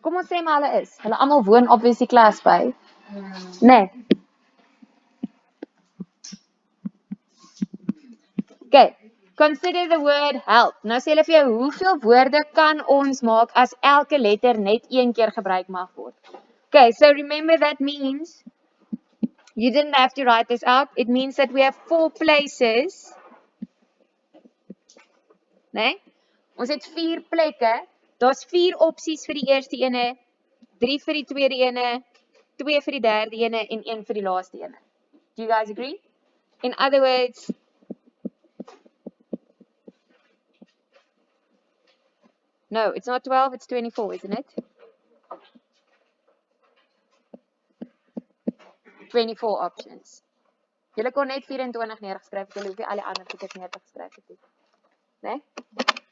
Kom ons sê maar hulle is. Hulle almal woon obviously klas by. Nee. Okay. Consider the word help. Nou sê hulle vir jou, hoeveel woorde kan ons maak as elke letter net een keer gebruik mag word? Okay, so remember that means you didn't have to write this out. It means that we have 4 places. Nee? Ons het 4 plekke. Daar's 4 opsies vir die eerste ene, 3 vir die tweede ene, 2 vir die derde ene en 1 vir die laaste ene. Do you guys agree? In other words, no, it's not 12, it's 24, isn't it? 24 options. Julle kon net 24 neergeskryf het, julle hoef nie al die ander goeders neer te geskryf het nie. Nee?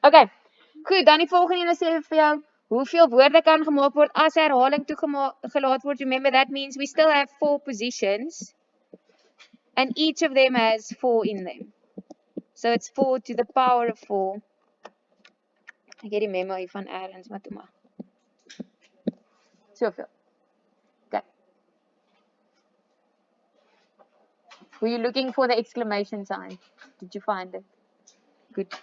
Okay. Goed, dan die volgende ene sê vir jou, hoeveel woorde kan gemaak word as herhaling toegelaat word? Remember that means we still have 4 positions and each of them has 4 in them. So it's 4 to the power of 4. Ek het die memo hier van Erns, maar toe maar. Soveel. Okay. Were you looking for the exclamation sign? Did you find it? Good.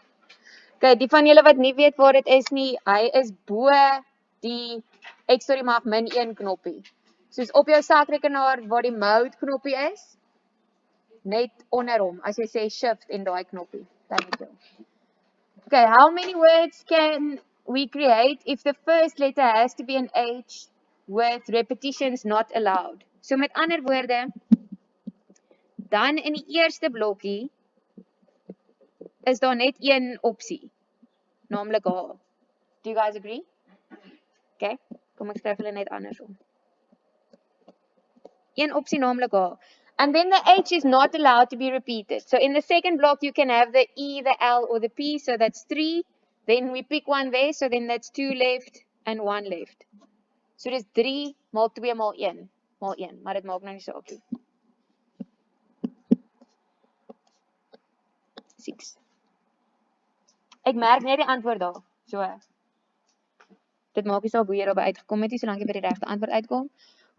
Okay, die van julle wat nie weet waar dit is nie, hy is bo die mag -1 knoppie. Soos op jou sakrekenaar waar die mode knoppie is, net onder hom, as jy sê shift en daai knoppie. Okay, how many words can we create if the first letter has to be an H with repetitions not allowed? So met ander woorde, dan in die eerste blokkie is daar net een opsie, naamlik H. Do you guys agree? Okay, kom ek skryf hulle net andersom. Een opsie naamlik H. And then the H is not allowed to be repeated. So in the second block you can have the E, the L or the P, so that's 3. Then we pick one there, so then that's 2 left and 1 left. So dis 3 maal 2 maal 1 maal 1, maar dit maak nou nie so op nie. 6. Ek merk net die antwoord daar. So. Dit maak nie saak hoe jy daarby uitgekom het nie, solank jy by die regte antwoord uitkom.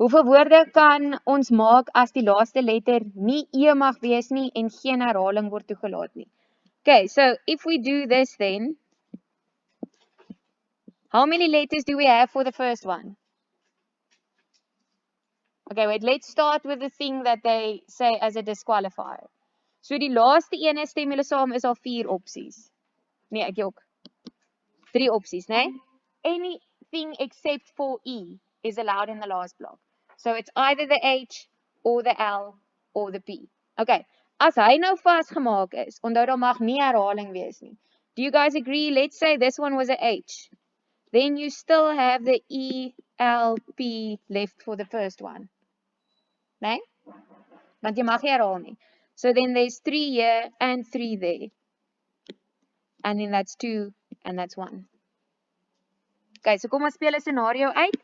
Hoeveel woorde kan ons maak as die laaste letter nie E mag wees nie en geen herhaling word toegelaat nie? Okay, so if we do this then, how many letters do we have for the first one? Okay, wait, let's start with the thing that they say as a disqualifier. So die laaste ene stem julle saam is al 4 opsies. Nee, ek ook. 3 opsies, nee? Anything except for E is allowed in the last block. So it's either the H or the L or the P. Okay, as hy nou vasgemaak is, onthou daar mag nie herhaling wees nie. Do you guys agree? Let's say this one was a H. Then you still have the E, L, P left for the first one. Nee? Want jy mag nie herhaal nie. So then there's 3 here and 3 there. And then that's 2 and that's 1. Okay, so kom ons speel 'n scenario uit.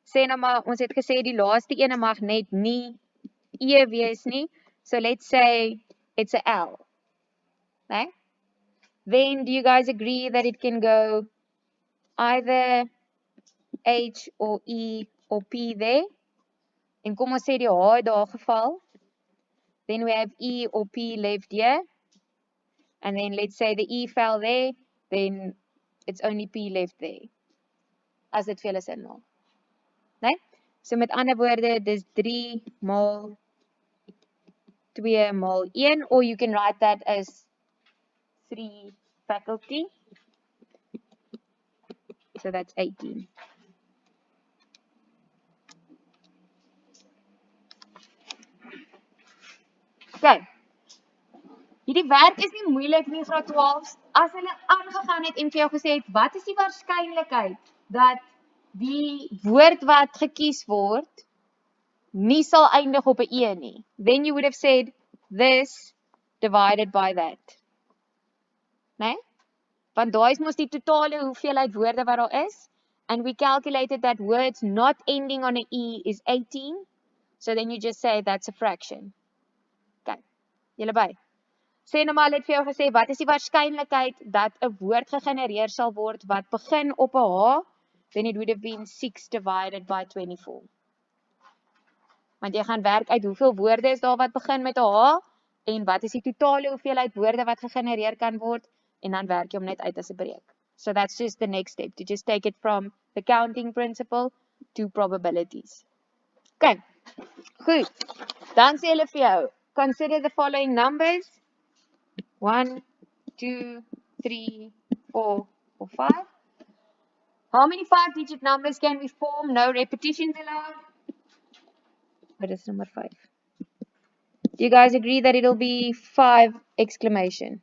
Sê nou maar, ons het gesê die laaste ene mag net nie E wees nie. So let's say it's a L. Okay? Then do you guys agree that it can go either H or E or P there? En kom ons sê die H daar geval. Then we have E or P left here. And then let's say the E fell there. Then it's only P left there. As dit vir julle sin maak. Nee? So met ander woorde, dis 3 maal 2 maal 1, or you can write that as 3 faculty. So that's 18. Okay. Hierdie werk is nie moeilik nie, graad 12. As hulle aangegaan het en vir jou gesê het, wat is die waarskynlikheid dat die woord wat gekies word nie sal eindig op 'n E nie? Then you would have said this divided by that. Nee? Want daai is mos die totale hoeveelheid woorde wat daar is. And we calculated that words not ending on 'n E is 18. So then you just say that's a fraction. Okay. Julle by. Sê nou maar, hulle het vir jou gesê, wat is die waarskynlikheid dat 'n woord gegenereer sal word wat begin op 'n H then it would have been 6 divided by 24. Want jy gaan werk uit hoeveel woorde is daar wat begin met 'n H en wat is die totale hoeveelheid woorde wat gegenereer kan word en dan werk jy hom net uit as 'n breek. So that's just the next step, to just take it from the counting principle to probabilities. Okay, goed. Dan sê hulle vir jou, consider the following numbers. 1, 2, 3, 4, or 5. How many 5-digit numbers can we form? No repetitions allowed. What is number 5? Do you guys agree that it'll be 5 exclamation?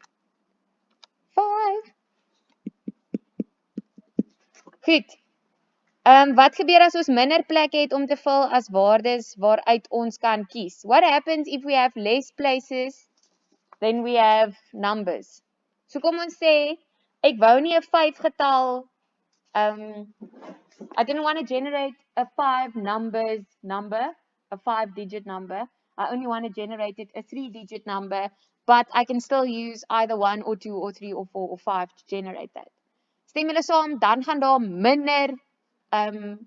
5. Goed. Wat gebeur as ons minder plekke het om te vul as waardes waaruit ons kan kies? What happens if we have less places than we have numbers? So kom ons sê, ek wou nie 'n 5 getal, I didn't want to generate a 5 numbers number, a 5-digit number. I only want to generate it a 3-digit number, but I can still use either 1 or 2 or 3 or 4 or 5 to generate that. Stem julle saam, dan gaan daar minder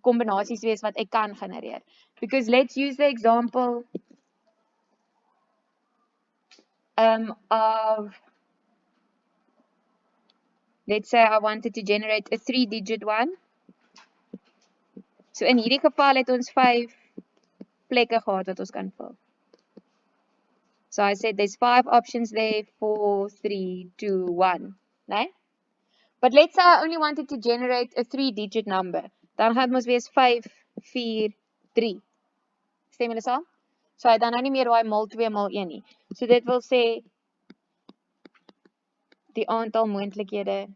kombinasies wees wat ek kan genereer. Because let's use the example of, let's say I wanted to generate a 3-digit one. So in hierdie geval het ons 5 plekke gehad wat ons kan vul. So I said there's 5 options there, 4, 3, 2, 1, right? But let's say I only wanted to generate a 3-digit number. Dan gaan ons wees 5, 4, 3. Stem julle saam? So hy dan nou nie meer daai mal 2 mal 1 nie. So dit wil sê die aantal moontlikhede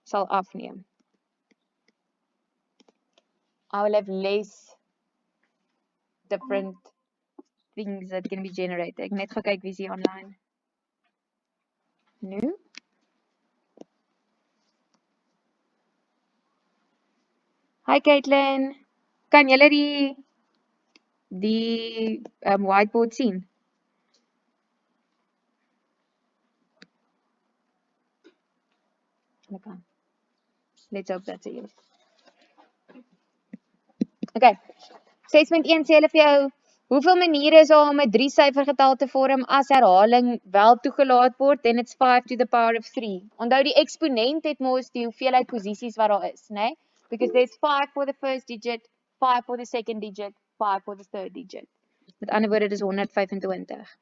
sal afneem. I will have less different things that can be generated. Ek net gekyk wie is hier online. Nou? Hi Caitlin. Kan julle die whiteboard sien? Let's hope that's a yes. Okay. 6.1 sê hulle vir jou, hoeveel maniere is daar om 'n 3-syfer getal te vorm as herhaling wel toegelaat word, then it's 5 to the power of 3. Onthou die eksponent het mos die hoeveelheid posisies wat daar is, né? Because there's 5 for the first digit, 5 for the second digit, 5 for the third digit. Met ander woorde, dis 125.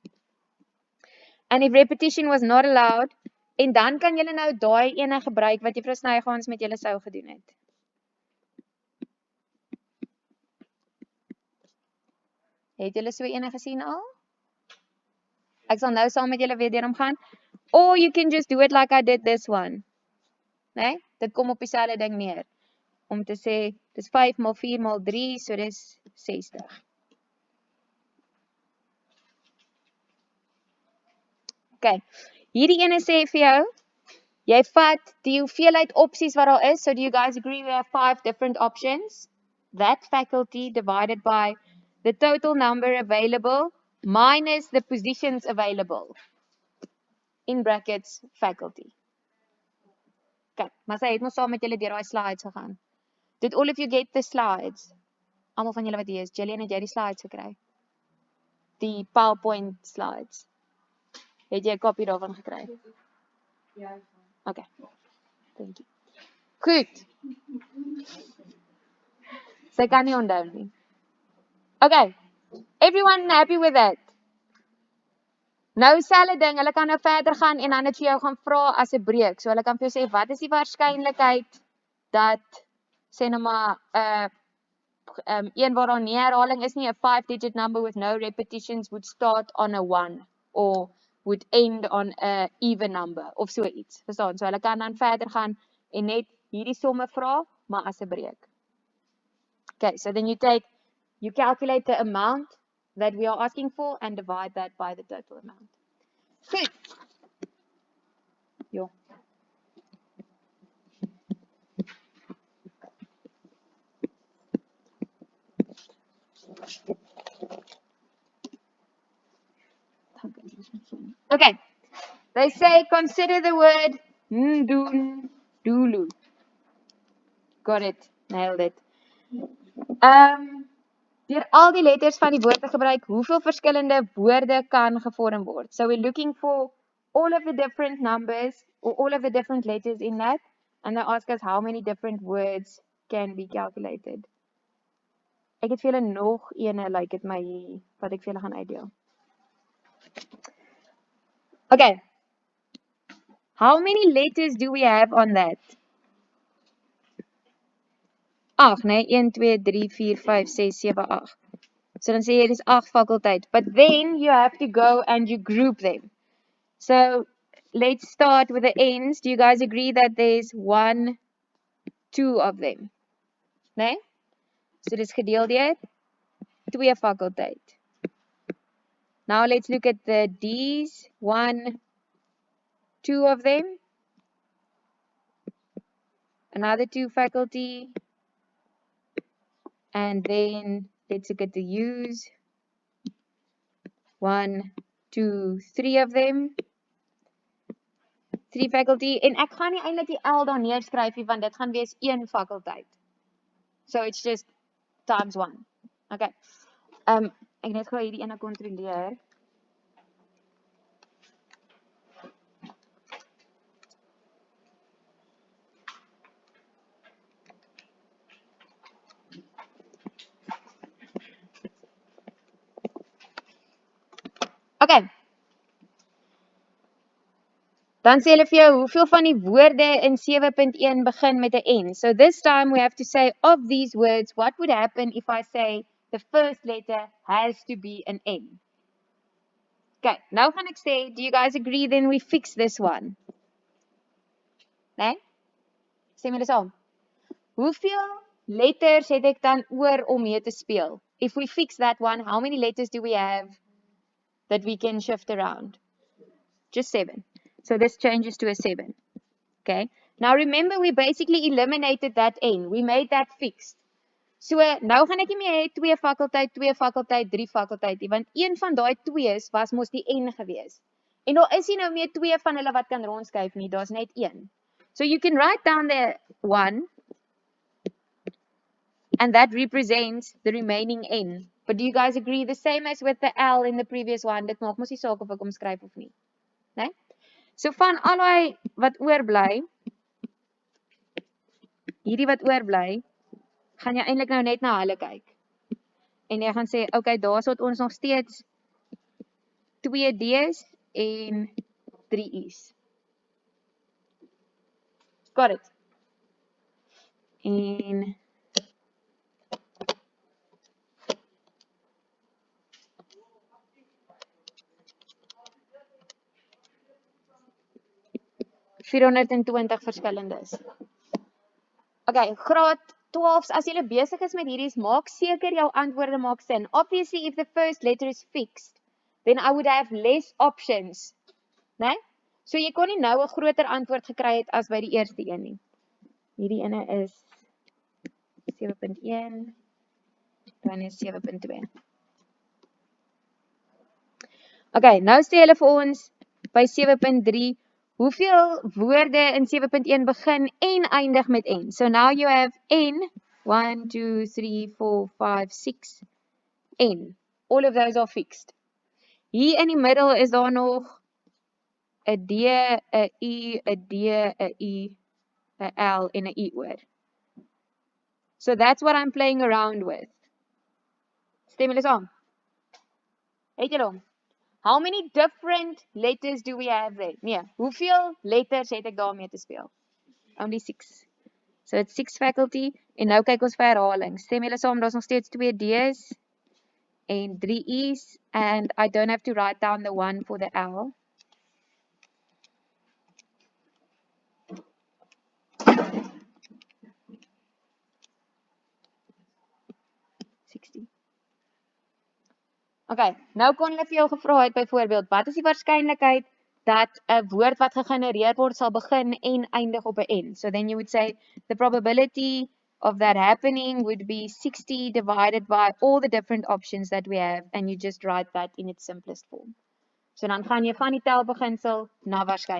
And if repetition was not allowed, en dan kan julle nou daai ene gebruik wat Juffrou Snygaans met julle sou gedoen het. Het julle so ene gesien al? Ek sal nou saam met julle weer deur hom gaan. Or you can just do it like I did this one. Nee? Dit kom op dieselfde ding neer. Om te sê, dis 5 mal 4 mal 3, so dis 60. Okay. Hierdie ene sê vir jou, jy vat die hoeveelheid opsies wat daar is. So do you guys agree we have 5 different options? That faculty divided by the total number available minus the positions available. In brackets, faculty. Okay, maar sy het nog saam met julle deur daai slides gegaan. Did all of you get the slides? Almal van julle wat hier is, Jillian, het jy die slides gekry? Die PowerPoint slides. Het jy 'n kopie daarvan gekry? Ja. Okay. Thank you. Goed. Sy kan nie onthou nie. Okay. Everyone happy with that? Nou selfe ding, hulle kan nou verder gaan en dan net vir jou gaan vra as 'n breek. So hulle kan vir jou sê, wat is die waarskynlikheid dat sê nou maar een waar daar nie herhaling is nie, a 5-digit number with no repetitions would start on a 1 or would end on a even number of so iets. Verstaan? So hulle kan dan verder gaan en net hierdie somme vra, maar as 'n breek. Okay, so then you calculate the amount that we are asking for and divide that by the total amount. Goed. Jo. Okay. They say consider the word Ndundulu. Got it. Nailed it. Deur al die letters van die woord te gebruik, hoeveel verskillende woorde kan gevorm word? So we're looking for all of the different numbers or all of the different letters in that, and they ask us how many different words can be calculated. Ek het vir julle nog ene like dit my wat ek vir julle gaan uitdeel. Okay. How many letters do we have on that? 8, nee, 1, 2, 3, 4, 5, 6, 7, 8. So dan sê jy dis 8 fakulteit. But then you have to go and you group them. So let's start with the ends. Do you guys agree that there's 1, 2 of them? Nee? So dis gedeel deur 2 fakulteit. Now let's look at the D's. 1, 2 of them. Another 2 faculty. And then let's look at the U's. 1, 2, 3 of them. 3 faculty. En ek gaan nie eintlik die L daar neerskryf nie want dit gaan wees 1 fakulteit. So it's just times 1. Okay. Ek net gou hierdie ene kontroleer. Okay. Dan sê hulle vir jou hoeveel van die woorde in 7.1 begin met 'n N. So this time we have to say of these words, what would happen if I say the first letter has to be an N? Okay, nou gaan ek sê, do you guys agree then we fix this one? Nee? Sê my dit saam. Hoeveel letters het ek dan oor om mee te speel? If we fix that one, how many letters do we have that we can shift around? Just 7. So this changes to a 7. Okay. Now remember we basically eliminated that N. We made that fixed. So nou gaan ek nie meer hê 2 fakulteit, 2 fakulteit, 3 fakulteit nie, want een van daai 2's was mos die N gewees. En daar is nie nou meer 2 van hulle wat kan rondskuif nie, daar's net 1. So you can write down the 1 and that represents the remaining N. But do you guys agree the same as with the L in the previous one? Dit maak mos nie saak of ek hom skryf of nie. Nee? So van al die wat oorbly, hierdie wat oorbly, gaan jy eintlik nou net na hulle kyk. En jy gaan sê, okay, daar sit ons nog steeds 2 D's en 3 E's. Got it. En (420 verskillendes). Okay, graad 12's, as jy besig is met hierdie, maak seker jou antwoorde maak sin. Obviously, if the first letter is fixed, then I would have less options. Nee? So jy kon nie nou 'n groter antwoord gekry het as by die eerste een nie. Hierdie ene is 7.1, dan is 7.2. Okay, nou sê hulle vir ons by 7.3, hoeveel woorde in 7.1 begin en eindig met N? So now you have N, 1, 2, 3, 4, 5, 6, N. All of those are fixed. Hier in die middel is daar nog 'n D, 'n U, 'n D, 'n U, 'n L en 'n I oor. So that's what I'm playing around with. Stem julle saam? Het julle hom? How many different letters do we have there? Nee, hoeveel letters het ek daarmee te speel? Only 6. So it's 6 faculty. En nou kyk ons vir herhaling. Stem julle saam, daar's nog steeds 2 D's en 3 E's. And I don't have to write down the 1 for the L. Okay, nou kon hulle vir jou gevra het byvoorbeeld, wat is die waarskynlikheid dat 'n woord wat gegenereer word sal begin en eindig op 'n N? So then you would say the probability of that happening would be 60 divided by all the different options that we have, and you just write that in its simplest form. So dan gaan jy van die telbeginsel na waarskynlikheid.